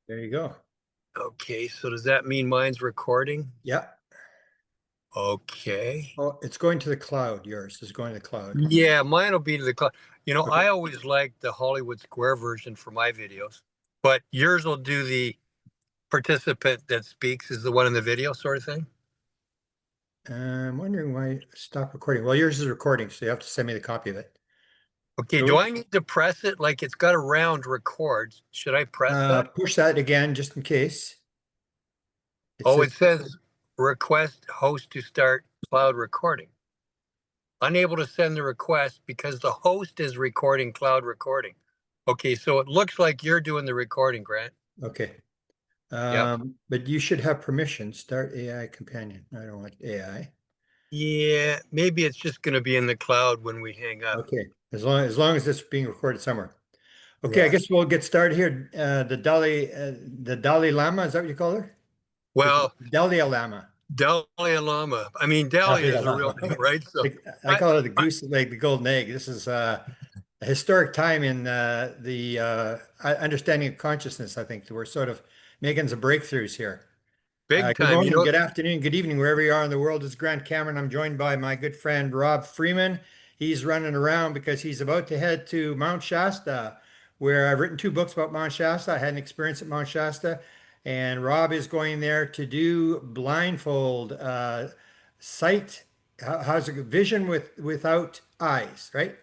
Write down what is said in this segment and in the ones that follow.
There you go. Okay, so does that mean mine's recording? Yeah. Okay. Oh, it's going to the cloud. Yours is going to the cloud. Yeah, mine will be to the cloud. Okay. I always like the Hollywood Square version for my videos, but yours will do the participant that speaks is the one in the video sort of thing. I'm wondering why it stopped recording. Well, yours is recording, so you have to send me the copy of it. Okay, do So I need to press it? Like it's got a round record. Should I press that? push that again just in case. It Oh, says it says request host to start cloud recording. Unable to send the request because the host is recording cloud recording. Okay, so it looks like you're doing the recording, Grant. okay. Yep. But you should have permission. Start AI companion. I don't want AI. Yeah, maybe it's just going to be in the cloud when we hang up. Okay. As long as it's being recorded somewhere. Okay, I Yeah. guess we'll get started here. The Dalai Lama, is that what you call her? The Well, Dalai Lama. Dalai Lama. I mean, Dahlia Dalai is a real Lama. name, right? So I I, call it the I goose leg, the golden egg. This is a historic time in the understanding of consciousness. I think we're sort of making some breakthroughs here. big Good time. morning, good afternoon, good evening, wherever you are in the world. This is Grant Cameron. I'm joined by my good friend Rob Freeman. He's running around because he's about to head to Mount Shasta, where I've written two books about Mount Shasta. I had an experience at Mount Shasta, and Rob is going there to do blindfold sight. How's it? Vision without eyes, right?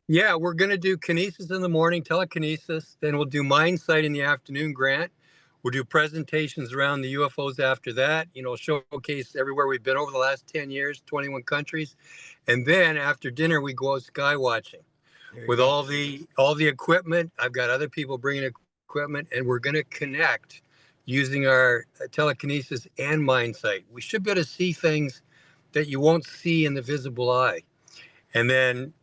Yeah, we're going to do kinesis in the morning, telekinesis. Then we'll do mind sight in the afternoon, Grant. We'll do presentations around the UFOs after that, showcase everywhere we've been over the last 10 years, 21 countries. And then after dinner, we go out sky watching There you with go. all the equipment. I've got other people bringing equipment, and we're going to connect using our telekinesis and mind sight. We should be able to see things that you won't see in the visible eye. And then,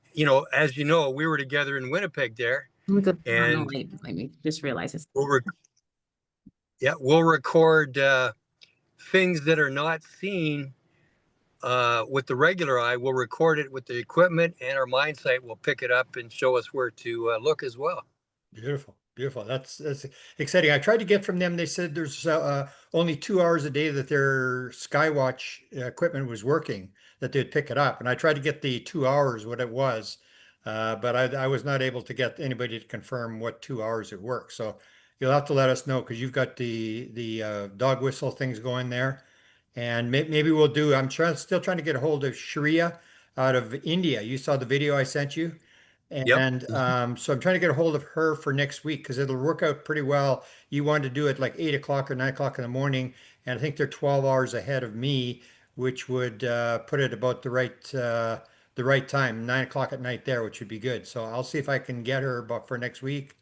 as you know, we were together in Winnipeg there, Let me go turn on the and light. Let me just realize it's we'll we'll record things that are not seen with the regular eye. We'll record it with the equipment, and our mind sight will pick it up and show us where to look as well. Beautiful, beautiful. That's exciting. I tried to get from them. They said there's only 2 hours a day that their Skywatch equipment was working, that they'd pick it up. And I tried to get the 2 hours what it was, but I was not able to get anybody to confirm what 2 hours it worked. So you'll have to let us know because you've got the dog whistle things going there, and maybe we'll do. Still trying to get a hold of Sharia out of India. You saw the video I sent you. Yep. And so I'm trying to get a hold of her for next week because it'll work out pretty well. You wanted to do it like 8 o'clock or 9 o'clock in the morning, and I think they're 12 hours ahead of me, which would put it about the right time, 9 o'clock at night there, which would be good. So I'll see if I can get her about for next week.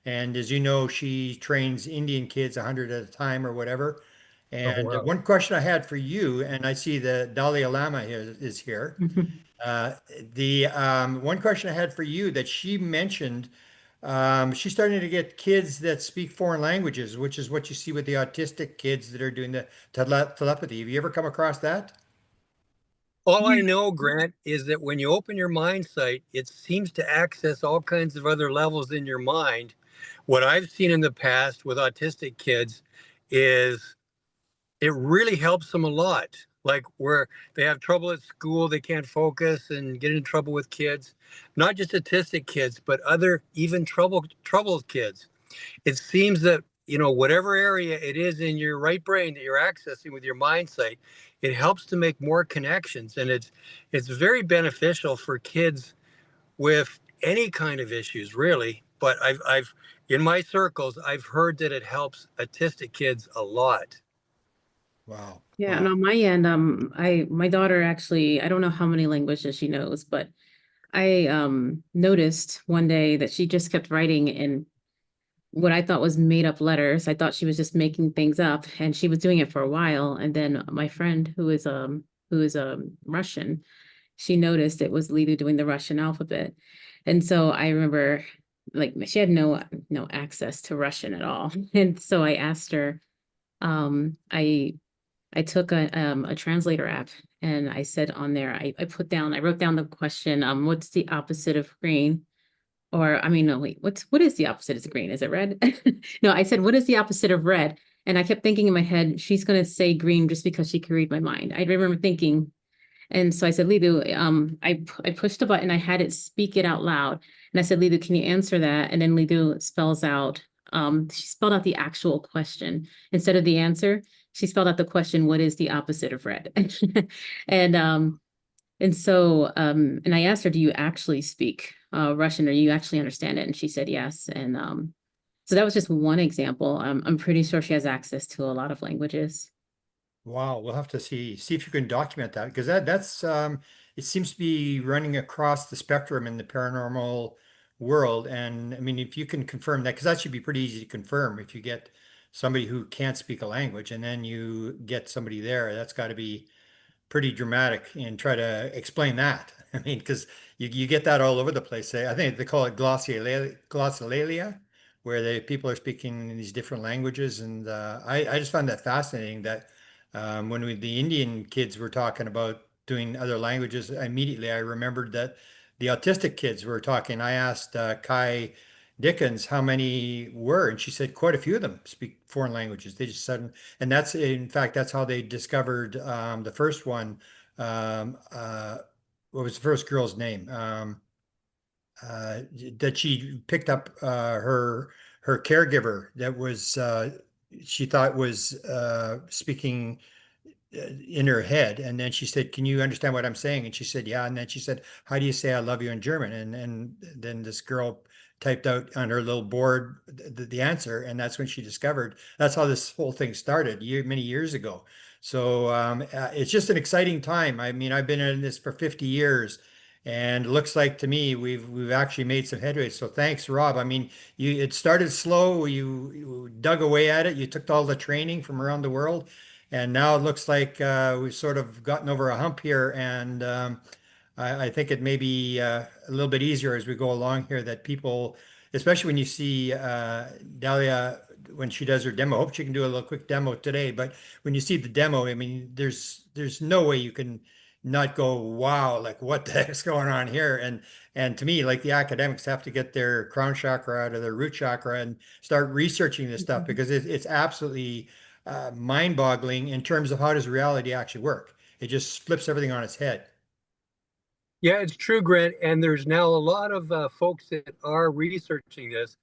And as you know, she trains Indian kids 100 at a time or whatever. Oh, And wow. one question I had for you, and I see the Dalai Lama is here. Uh, the one question I had for you that she mentioned, she's starting to get kids that speak foreign languages, which is what you see with the autistic kids that are doing the telepathy. Have you ever come across that? All I know, Grant, is that when you open your mind sight, it seems to access all kinds of other levels in your mind. What I've seen in the past with autistic kids is it really helps them a lot. Like where they have trouble at school, they can't focus and get in trouble with kids, not just autistic kids, but other even troubled kids. It seems that whatever area it is in your right brain that you're accessing with your mind sight, it helps to make more connections, and it's very beneficial for kids with any kind of issues, really. But I've in my circles, I've heard that it helps autistic kids a lot. Wow. yeah, and Wow. on my end, my daughter actually, I don't know how many languages she knows, but I noticed one day that she just kept writing in what I thought was made up letters. I thought she was just making things up, and she was doing it for a while. And then my friend who is Russian, she noticed it was Lily doing the Russian alphabet. And so I remember like she had no access to Russian at all. And so I asked her, I took a translator app and I said on there, I wrote down the question, what's the opposite of green? or I mean, no, wait, what is the opposite of green? Is it red? No, I said, what is the opposite of red? And I kept thinking in my head, she's going to say green just because she could read my mind. I remember thinking, and so I said, Lidu, I pushed the button, I had it speak it out loud. And I said, Lidu, can you answer that? And then Lidu spells out, she spelled out the actual question instead of the answer. She spelled out the question, what is the opposite of red? And so, and I asked her, do you actually speak Russian, or you actually understand it? And she said yes. And so that was just one example. I'm pretty sure she has access to a lot of languages. Wow, we'll have to see if you can document that, because that's it seems to be running across the spectrum in the paranormal world. And I mean, if you can confirm that, because that should be pretty easy to confirm if you get somebody who can't speak a language and then you get somebody there, that's got to be pretty dramatic, and try to explain that. I mean, because you get that all over the place. I think they call it glossolalia, where people are speaking in these different languages. And I just found that fascinating that when the Indian kids were talking about doing other languages, immediately I remembered that the autistic kids were talking. I asked Kai Dickens how many were, and she said quite a few of them speak foreign languages. They just said, and that's in fact that's how they discovered the first one. Um, uh, what was the first girl's name? That she picked up her caregiver that was she thought was speaking in her head, and then she said, "Can you understand what I'm saying?" And she said, "Yeah." And then she said, "How do you say I love you in German?" And then this girl typed out on her little board the answer, and that's when she discovered that's how this whole thing started many years ago. So it's just an exciting time. I mean, I've been in this for 50 years. And it looks like to me we've actually made some headway. So thanks, Rob. I mean, it started slow. You dug away at it. You took all the training from around the world, and now it looks like we've sort of gotten over a hump here, and I think it may be a little bit easier as we go along here, that people, especially when you see Dahlia, when she does her demo, I hope she can do a little quick demo today, but when you see the demo, I mean, there's no way you can not go, wow, like what the heck's going on here? And to me, like the academics have to get their crown chakra out of their root chakra and start researching this stuff, because it's absolutely mind-boggling in terms of how does reality actually work. It just flips everything on its head. Yeah, it's true, Grant. And there's now a lot of folks that are researching this.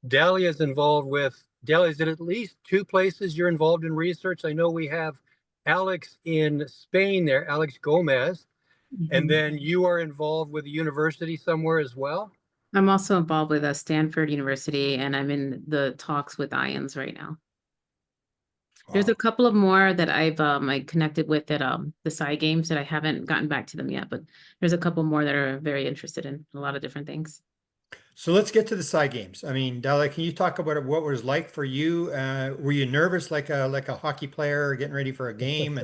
Dahlia's involved with, Dahlia's at least two places you're involved in research. I know we have Alex in Spain there, Alex Gomez, and then you are involved with a university somewhere as well. I'm also involved with Stanford University, and I'm in the talks with IONS right now. There's a Wow. couple of more that I connected with at the Sci Games that I haven't gotten back to them yet, but there's a couple more that are very interested in a lot of different things. So let's get to the side games. I mean, Dahlia, can you talk about what it was like for you? Were you nervous like a hockey player getting ready for a game?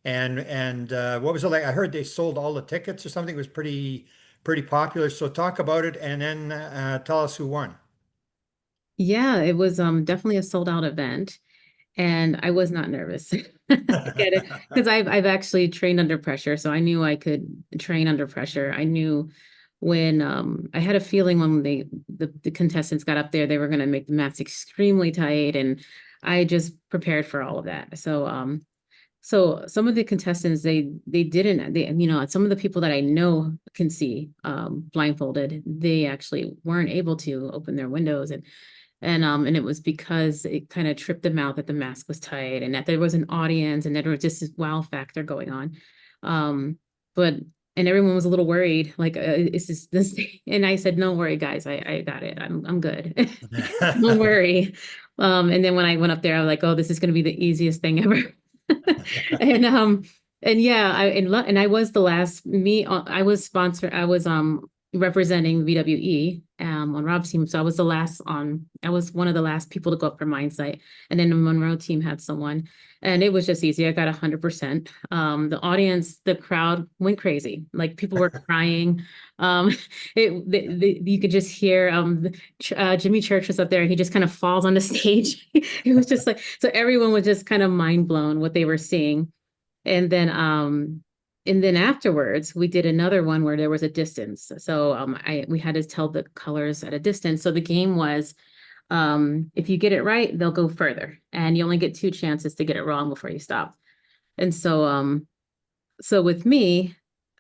And what was it like? I heard they sold all the tickets or something. It was pretty popular. So talk about it, and then tell us who won. Yeah, it was definitely a sold out event, and I was not nervous to get it because I've actually trained under pressure, so I knew I could train under pressure. I knew when I had a feeling when the contestants got up there, they were going to make the mats extremely tight, and I just prepared for all of that. So some of the contestants, they didn't, some of the people that I know can see blindfolded, they actually weren't able to open their windows, and it was because it kind of tripped them out that the mask was tight and that there was an audience and that there was just this wow factor going on. But and everyone was a little worried, like, is this? And I said, "No worry, guys, I got it. I'm good. Don't worry." And then when I went up there, I was like, "Oh, this is going to be the easiest thing ever." And yeah, and I was the last I was sponsored. I was representing VWE on Rob's team. So I was one of the last people to go up for Mindsight. And then the Monroe team had someone, and it was just easy. I got 100%. The audience, the crowd went crazy. Like people were crying. You could just hear Jimmy Church was up there and he just kind of falls on the stage. It was just like, so everyone was just kind of mind blown what they were seeing. And then and then afterwards we did another one where there was a distance. So we had to tell the colors at a distance. So the game was, if you get it right, they'll go further, and you only get 2 chances to get it wrong before you stop. And so with me,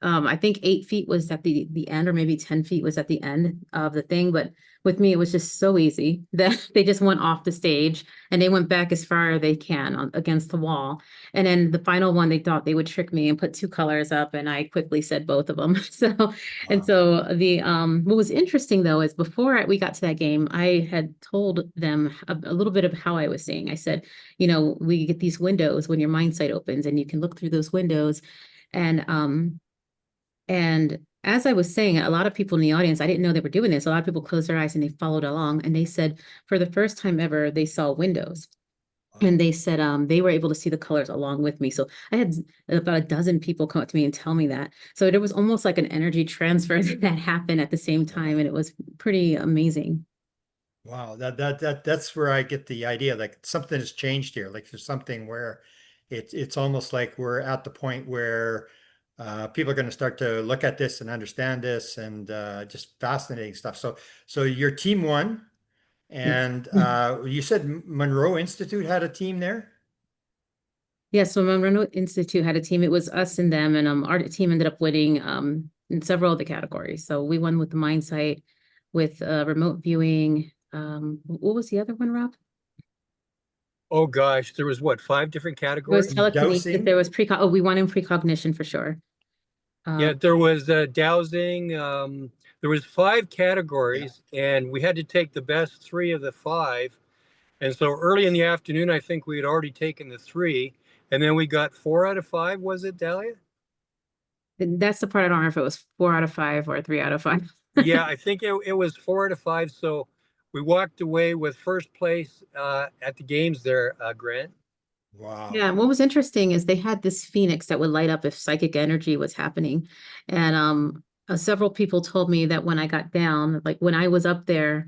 I think 8 feet was at the end, or maybe 10 feet was at the end of the thing. But with me, it was just so easy that they just went off the stage and they went back as far as they can against the wall. And then the final one, they thought they would trick me and put 2 colors up, and I quickly said both of them. And Wow. so what was interesting though is before we got to that game, I had told them a little bit of how I was seeing. I said, we get these windows when your mind sight opens, and you can look through those windows. And as I was saying, a lot of people in the audience, I didn't know they were doing this. A lot of people closed their eyes and they followed along, and they said for the first time ever, they saw windows. And they said they were able to see the colors along with me. So I had about a dozen people come up to me and tell me that. So there was almost like an energy transfer that happened at the same time, and it was pretty amazing. Wow, that's where I get the idea, like something has changed here. Like there's something where it's almost like we're at the point where people are going to start to look at this and understand this, and just fascinating stuff. So your team won, Yeah. and you said Monroe Institute had a team there? Yeah, so Monroe Institute had a team. It was us and them, and our team ended up winning in several of the categories. So we won with the Mind Sight, with remote viewing. What was the other one, Rob? Oh gosh, there was what, 5 different There was categories? telekinesis. Dowsing? There was we won in precognition for sure. Yeah, there was dowsing. There was 5 Yeah. categories, and we had to take the best 3 of the 5. And so early in the afternoon, I think we had already taken the 3, and then we got 4 out of 5. Was it, Dahlia? That's the part I don't remember if it was 4 out of 5 or 3 out of 5. Yeah, I think it was 4 out of 5. So we walked away with first place at the games there, Grant. Wow. Yeah, and what was interesting is they had this phoenix that would light up if psychic energy was happening. And several people told me that when I got down, like when I was up there,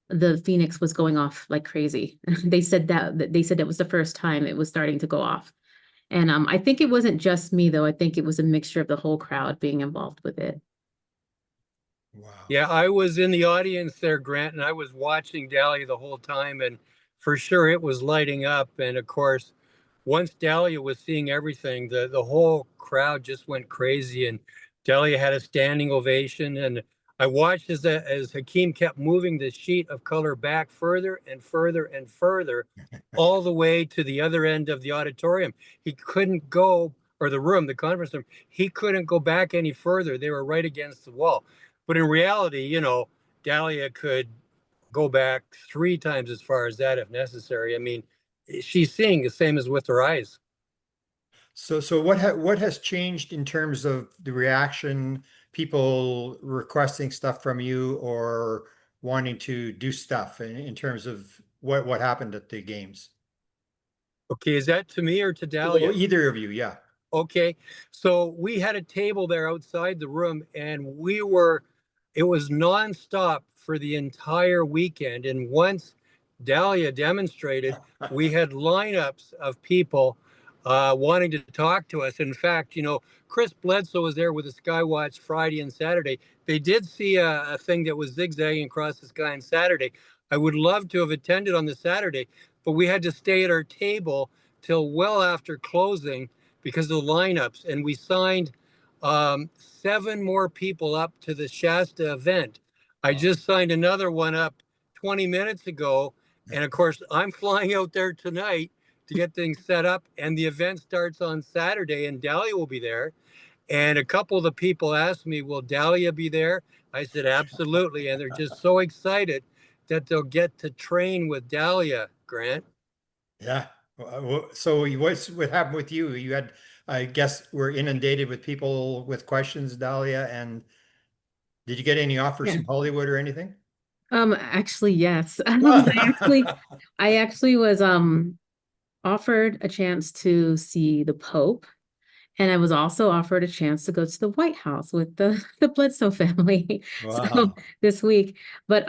the phoenix was going off like crazy. They said that was the first time it was starting to go off. And I think it wasn't just me though. I think it was a mixture of the whole crowd being involved with it. Wow. Yeah, I was in the audience there, Grant, and I was watching Dahlia the whole time, and for sure it was lighting up. And of course, once Dahlia was seeing everything, the whole crowd just went crazy, and Dahlia had a standing ovation. And I watched as Hakeem kept moving the sheet of color back further and further and further, all the way to the other end of the auditorium. He couldn't go, or the room, the conference room, he couldn't go back any further. They were right against the wall. But in reality, Dahlia could go back 3 times as far as that if necessary. I mean, she's seeing the same as with her eyes. So what has changed in terms of the reaction, people requesting stuff from you or wanting to do stuff in terms of what happened at the games? Okay, is that to me or to Well, Dahlia? either of you, yeah. Okay, so we had a table there outside the room, and it was nonstop for the entire weekend. And once Dahlia demonstrated, we had lineups of people wanting to talk to us. In fact, Chris Bledsoe was there with the Skywatch Friday and Saturday. They did see a thing that was zigzagging across the sky on Saturday. I would love to have attended on the Saturday, but we had to stay at our table till well after closing because of the lineups. And we signed 7 more people up to the Shasta event. I Wow. just signed another one up 20 minutes ago. And of course, I'm flying out there tonight to get things set up. And the event starts on Saturday, and Dahlia will be there. And a couple of the people asked me, will Dahlia be there? I said, absolutely. And they're just so excited that they'll get to train with Dahlia, Grant. Yeah. So what happened with you? You had, I guess, were inundated with people with questions, Dahlia, and did you get any offers Yeah. from Hollywood or anything? Actually, yes. I actually was offered a chance to see the Pope, and I was also offered a chance to go to the White House with the Bledsoe family. So Wow. this week. But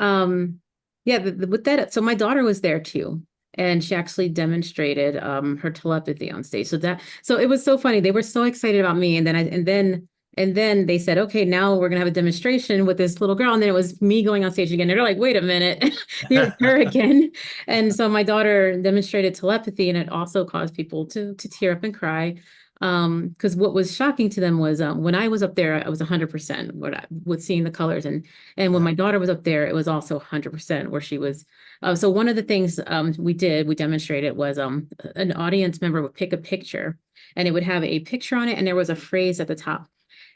yeah, with that, so my daughter was there too. and she actually demonstrated her telepathy on stage. So it was so funny. They were so excited about me, and then they said, okay, now we're gonna have a demonstration with this little girl. And then it was me going on stage again. They're like, wait a minute, there's her again. And so my daughter demonstrated telepathy, and it also caused people to tear up and cry. Because what was shocking to them was when I was up there, I was 100% with seeing the colors, and when my daughter was up there, it was also 100% where she was. So one of the things we demonstrated was an audience member would pick a picture, and it would have a picture on it, and there was a phrase at the top.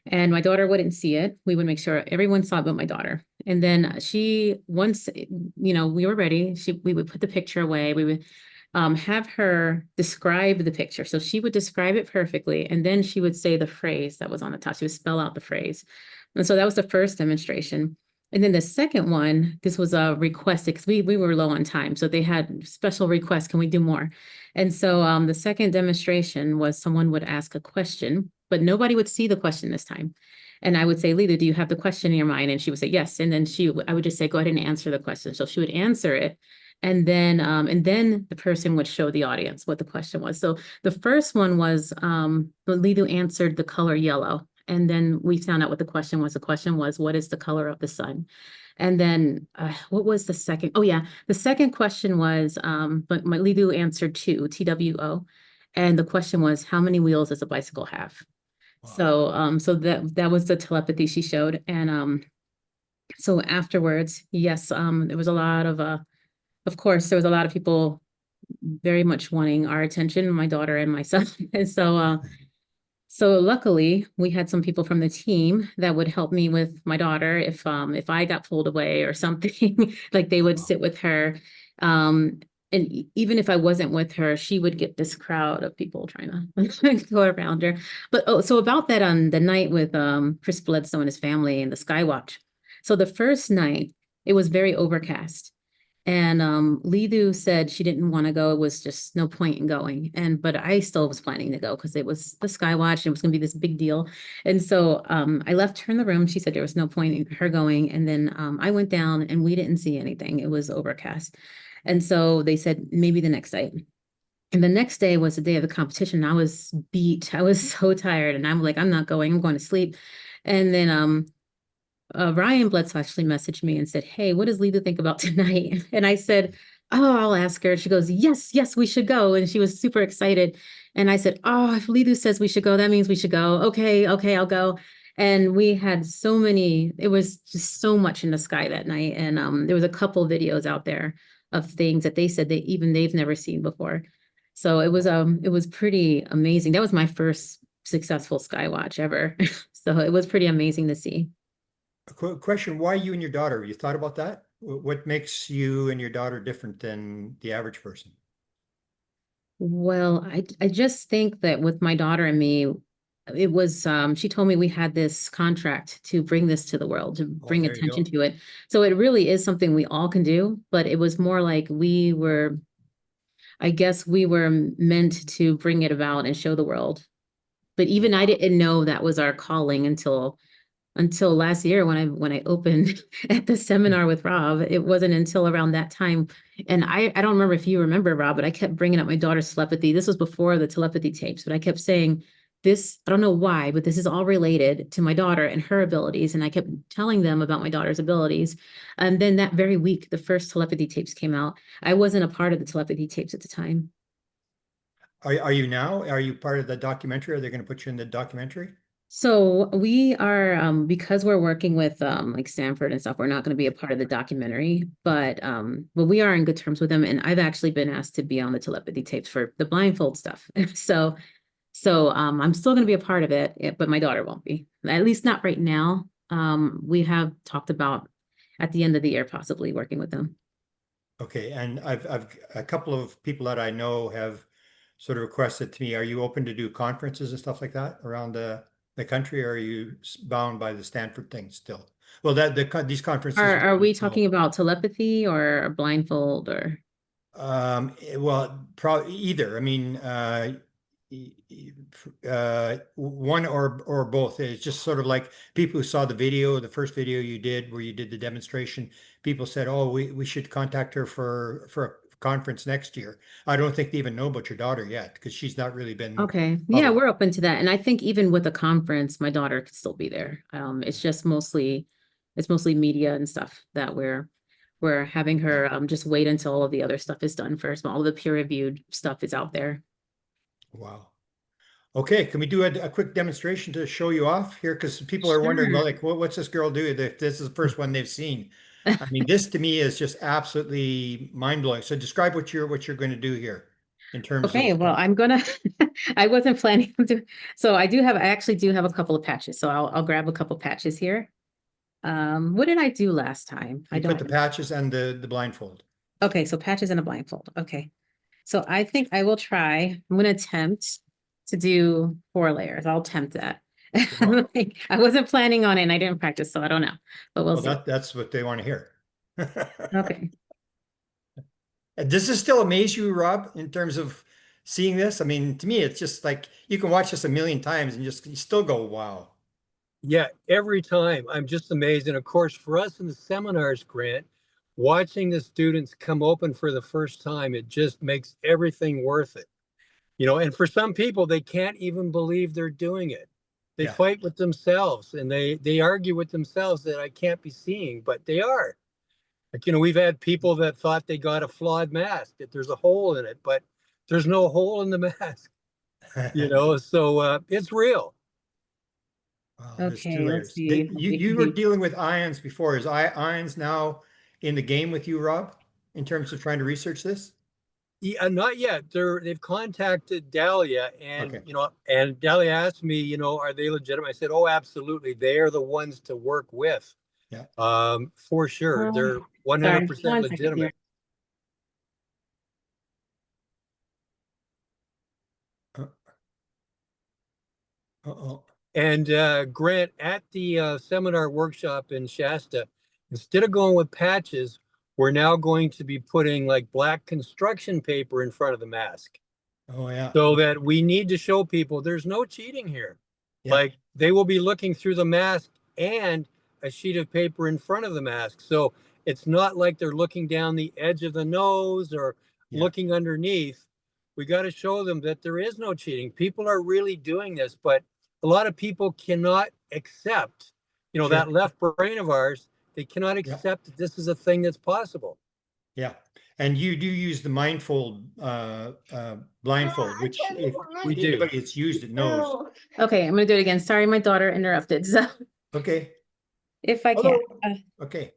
And my daughter wouldn't see it. We would make sure everyone saw it but my daughter. And then once, we were ready, we would put the picture away. We would have her describe the picture. So she would describe it perfectly. And then she would say the phrase that was on the top. She would spell out the phrase. And so that was the first demonstration. And then the second one, this was a requested because we were low on time. So they had special requests. Can we do more? And so the second demonstration was someone would ask a question, but nobody would see the question this time. And I would say, Lita, do you have the question in your mind? And she would say, yes. And then I would just say, go ahead and answer the question. So she would answer it. And then the person would show the audience what the question was. So the first one was, Lidu answered the color yellow. And then we found out what the question was. The question was, what is the color of the sun? And then what was the second? Oh, yeah. The second question was, but my Lidu answered TWO. And the question was, how many wheels does a bicycle have? Wow. So that was the telepathy she showed. And so afterwards, yes, there was a lot of course, there was a lot of people very much wanting our attention, my daughter and myself. And so luckily we had some people from the team that would help me with my daughter if I got pulled away or something, like they would sit with her. And even if I wasn't with her, she would get this crowd of people trying to go around her. But so about that on the night with Chris Bledsoe and his family and the Skywatch. So the first night, it was very overcast. And Lidu said she didn't want to go. It was just no point in going. But I still was planning to go because it was the Skywatch and it was going to be this big deal. And so I left her in the room. She said there was no point in her going. And then I went down and we didn't see anything. It was overcast. And so they said maybe the next night. And the next day was the day of the competition. I was beat. I was so tired. And I'm like, I'm not going. I'm going to sleep. And then Ryan Bledsoe actually messaged me and said, hey, what does Lita think about tonight? And I said, oh, I'll ask her. She goes, yes, we should go. And she was super excited. And I said, oh, if Lita says we should go, that means we should go. Okay, I'll go. And we had it was just so much in the sky that night. And there was a couple videos out there of things that they said they've never seen before. So it was pretty amazing. That was my first successful Skywatch ever. So it was pretty amazing to see. A question, why you and your daughter? You thought about that? What makes you and your daughter different than the average person? Well, I just think that with my daughter and me, it was she told me we had this contract to bring this to the world, to bring attention to it. So it really is something we all can do, but it was more like I guess we were meant to bring it about and show the world. But even I didn't know that was our calling until last year when I opened at the seminar with Rob. It wasn't until around that time. And I don't remember if you remember, Rob, but I kept bringing up my daughter's telepathy. This was before the telepathy tapes, but I kept saying this, I don't know why, but this is all related to my daughter and her abilities. And I kept telling them about my daughter's abilities. And then that very week, the first telepathy tapes came out. I wasn't a part of the telepathy tapes at the time. Are you now? Are you part of the documentary? Are they going to put you in the documentary? So we are, because we're working with like Stanford and stuff, we're not going to be a part of the documentary, but we are in good terms with them. And I've actually been asked to be on the telepathy tapes for the blindfold stuff. So I'm still going to be a part of it, but my daughter won't be, at least not right now. We have talked about at the end of the year, possibly working with them. Okay. And I've a couple of people that I know have sort of requested to me, are you open to do conferences and stuff like that around the country, or are you bound by the Stanford thing still? Well, these conferences are we talking about telepathy or blindfold or? Well, probably either. I mean, one or both. It's just sort of like people who saw the first video you did where you did the demonstration. People said, "Oh, we should contact her for conference next year. I don't think they even know about your daughter yet because she's not really been Okay. Yeah, public. we're open to that. And I think even with the conference, my daughter could still be there. It's just mostly media and stuff that we're having her just wait until all of the other stuff is done first. All of the peer-reviewed stuff is out there. Wow. Okay, can we do a quick demonstration to show you off here? Because people are wondering, well, Sure. like, what's this girl do if this is the first one they've seen? I mean, this to me is just absolutely mind-blowing. So describe what you're going to do here in terms Okay, of well, I'm gonna, I wasn't planning to, so I actually do have a couple of patches. So I'll grab a couple patches here. What did I do last time? I you put the don't, patches and the blindfold. okay, so patches and a blindfold. Okay. So I think I will try, I'm gonna attempt to do 4 layers. I'll attempt that. Wow. Like, I wasn't planning on it and I didn't practice, so I don't know, but we'll Well, see. that's what they want to hear. Okay. Does this still amaze you, Rob, in terms of seeing this? I mean, to me, it's just like you can watch this a million times and you still go, wow. Yeah, every time I'm just amazed. And of course, for us in the seminars, Grant, watching the students come open for the first time, it just makes everything worth it. And for some people, they can't even believe they're doing it. They Yeah. fight with themselves and they argue with themselves that I can't be seeing, but they are. Like, we've had people that thought they got a flawed mask, that there's a hole in it, but there's no hole in the mask, so it's real. Wow, there's 2 Okay, let's layers. see. You were dealing with ions before. Is ions now in the game with you, Rob, in terms of trying to research this? Yeah, not yet. They've contacted Dahlia, Okay. and Dahlia asked me, are they legitimate? I said, oh, absolutely. They are the ones to work with. Yeah. For sure. They're Sorry, 100% one second here. legitimate. Uh, Uh-oh. And Grant, at the seminar workshop in Shasta, instead of going with patches, we're now going to be putting like black construction paper in front of the mask. Oh, yeah. So that we need to show people there's no cheating here. Yeah. Like they will be looking through the mask and a sheet of paper in front of the mask. So it's not like they're looking down the edge of the nose or Yeah. looking underneath. We got to show them that there is no cheating. People are really doing this, but a lot of people cannot accept, Sure. that left brain of ours. They cannot Yeah. accept that this is a thing that's possible. Yeah. And you do use the blindfold, which if We do. anybody that's used it knows. Okay, I'm gonna do it again. Sorry, my daughter interrupted. So Okay. if I can. Although, okay.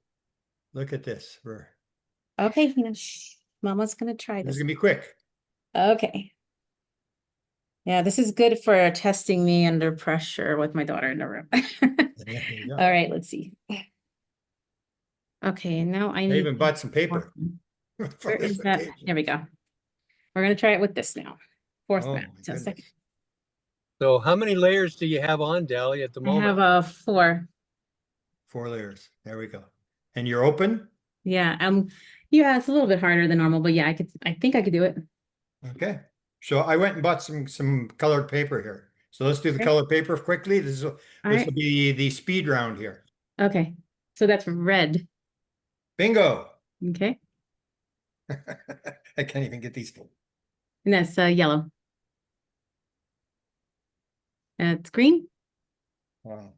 Look at this. Okay, shh, Mama's gonna try This is this. gonna be quick. Okay. Yeah, this is good for testing me under pressure with my daughter in the room. There you go. All right, let's see. Okay, now I I need. even bought some paper. for Where this is that? occasion. Here we go. We're gonna try it with this now. Fourth Oh, mat. my So goodness. second. So how many layers do you have on, Dally, at the I moment? have a 4. 4 layers. There we go. And you're open? Yeah, yeah, it's a little bit harder than normal, but yeah, I think I could do it. Okay. So I went and bought some colored paper here. So let's do the Okay. colored paper quickly. This will right. be the speed round here. Okay. So that's red. Bingo. Okay. I can't even get these. And that's yellow. It's green. Wow.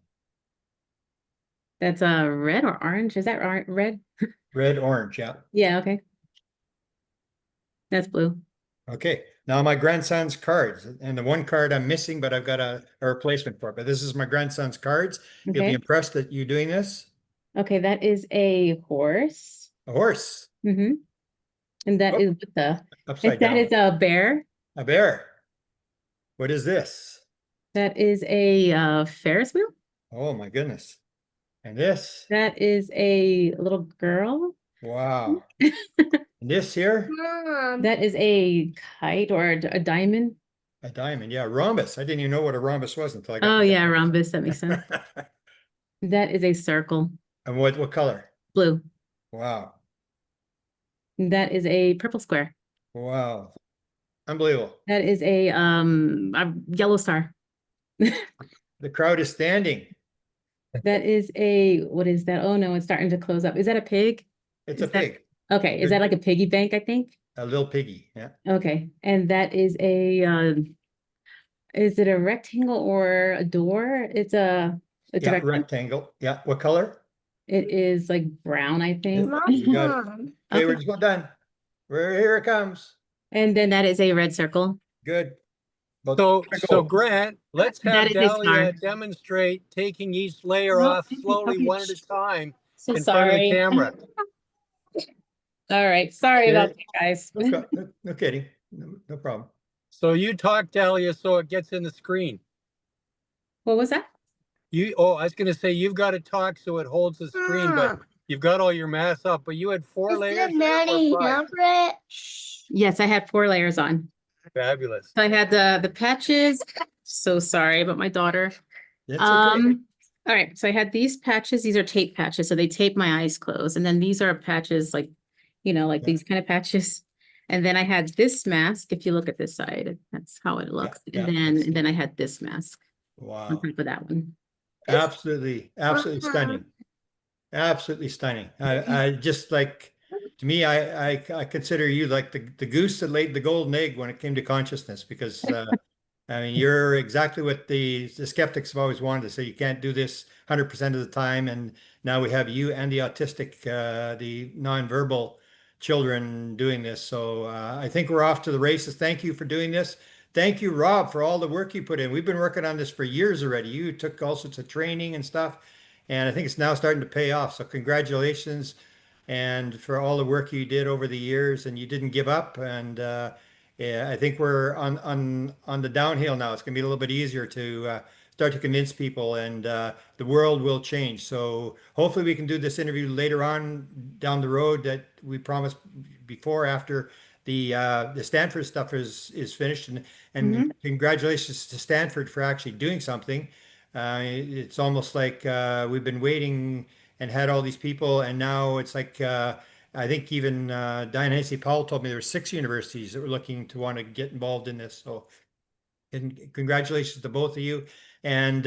That's red or orange. Is that red? Red, orange, yeah. Yeah, okay. That's blue. Okay. Now my grandson's cards, and the one card I'm missing, but I've got a replacement for it. But this is my grandson's cards. You'll be Okay. impressed that you doing this. Okay, that is a horse. A horse. Mm-hmm. And that Oh, is with the upside that down. is a bear. A bear. What is this? That is a Ferris wheel. Oh my goodness. And this. That is a little girl. Wow. And this here. That is a kite or a diamond. A diamond. Yeah, rhombus. I didn't even know what a rhombus was until I got. Oh yeah, rhombus. That makes sense. That is a circle. And what color? Blue. Wow. That is a purple square. Wow. Unbelievable. That is a yellow star. The crowd is standing. That is what is that? Oh no, it's starting to close up. Is that a pig? It's Is a that- pig. Okay, is that like a piggy bank, I think? A little piggy. Yeah. Okay, and that is it a rectangle or a door? It's a Yeah, rectangle. rectangle. Yeah. What color? It is like brown, I think. You got it. Okay, we're Okay, just about done. Here it comes. and then that is a red circle. Good. About So go. Grant, let's That have is a star. Dahlia demonstrate taking each layer Oh, off slowly, okay. one at a time, So in front of the sorry. camera. All right, sorry about Okay. that, guys. No kidding. No problem. So you talk, Dahlia, so it gets in the screen. What was that? I was going to say you've got to talk so it holds the screen, but you've got all your math up. But you had 4 layers there or 5? Yes, I had 4 layers on. Fabulous. So I had the patches. So sorry about my daughter. That's okay. All right, so I had these patches. These are tape patches, so they tape my eyes closed. And then these are patches like, like Yeah. these kind of patches. And then I had this mask. If you look at this side, that's how it looks. Yeah, And then I had this mask on Wow. top of that one. Absolutely stunning. Absolutely stunning. I just like, to me, I consider you like the goose that laid the golden egg when it came to consciousness, because I mean, you're exactly what the skeptics have always wanted to say. You can't do this 100% of the time. And now we have you and the autistic, the nonverbal children doing this. So I think we're off to the races. Thank you for doing this. Thank you, Rob, for all the work you put in. We've been working on this for years already. You took all sorts of training and stuff, and I think it's now starting to pay off. So congratulations, and for all the work you did over the years, and you didn't give up. And yeah, I think we're on the downhill now. It's going to be a little bit easier to start to convince people, and the world will change. So hopefully we can do this interview later on down the road that we promised before, after the Stanford stuff is finished. And congratulations to Stanford for actually doing something. It's almost like we've been waiting and had all these people, and now it's like I think even Diane Hennessy Powell told me there were 6 universities that were looking to want to get involved in this. So, and congratulations to both of you. And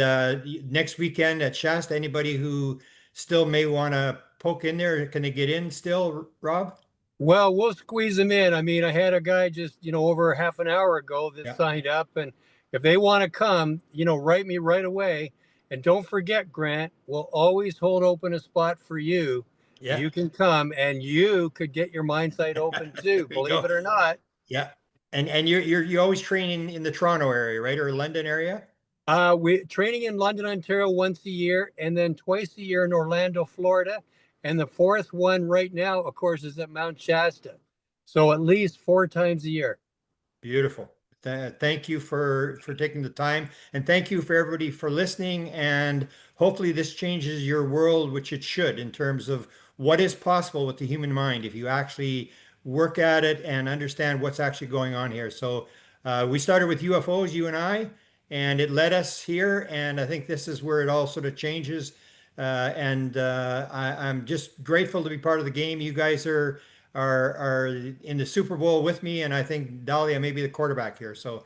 next weekend at Shasta, anybody who still may want to poke in there, can they get in still, Rob? Well, we'll squeeze them in. I mean, I had a guy just, over half an hour ago that Yeah. signed up. And if they want to come, write me right away. And don't forget, Grant, we'll always hold open a spot for you. Yeah. You can come and you could get your mind sight open too, There you believe go. it or not. Yeah. And you always train in the Toronto area, right? Or London area? We training in London, Ontario once a year, and then twice a year in Orlando, Florida. And the 4th one right now, of course, is at Mount Shasta. So at least 4 times a year. Beautiful. Thank you for taking the time, and thank you for everybody for listening. And hopefully this changes your world, which it should, in terms of what is possible with the human mind if you actually work at it and understand what's actually going on here. So we started with UFOs, you and I, and it led us here. And I think this is where it all sort of changes. I'm just grateful to be part of the game. You guys are in the Super Bowl with me, and I think Dahlia may be the quarterback here. So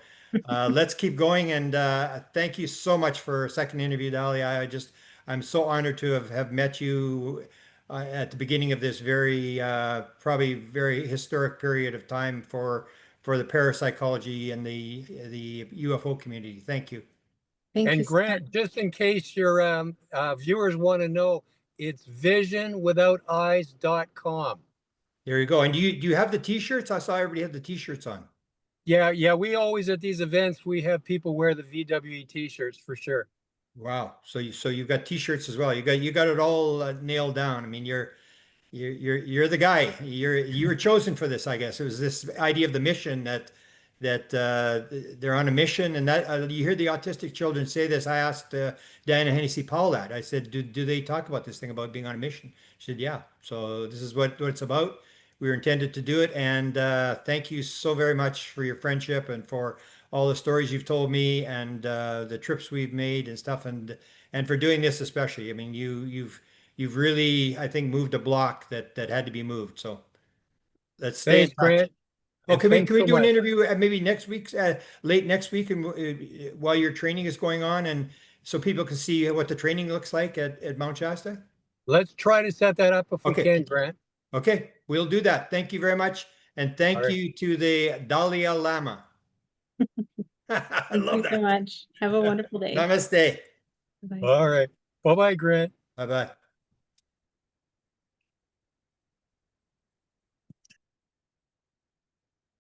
let's keep going. And thank you so much for a second interview, Dahlia. I'm so honored to have met you at the beginning of this very probably very historic period of time for the parapsychology and the UFO community. Thank you. Thank you And so much. Grant, just in case your viewers want to know, it's visionwithouteyes.com. There you go. And do you have the t-shirts? I saw everybody had the t-shirts on. Yeah. We always at these events we have people wear the VWE t-shirts for sure. Wow. So you've got t-shirts as well. You got it all nailed down. I mean, you're the guy. You were chosen for this, I guess. It was this idea of the mission that they're on a mission, and that you hear the autistic children say this. I asked Diana Hennessy Powell that. I said, do they talk about this thing about being on a mission? She said, yeah. So this is what it's about. We were intended to do it, and thank you so very much for your friendship and for all the stories you've told me, and the trips we've made and stuff, and for doing this especially. I mean, you've really, I think, moved a block that had to be moved. So let's stay in Thanks, touch. Grant. Oh, And can we thanks so do an much. interview maybe next week, late next week, and while your training is going on, and so people can see what the training looks like at Mount Shasta? Let's try to set that up if we Okay. can, Grant. Okay, we'll do that. Thank you very much, And thank All right. you to the Dalai Lama. I Thank love you so that. much. Have a wonderful day. Namaste. Bye. All right. Bye-bye, Grant. Bye-bye.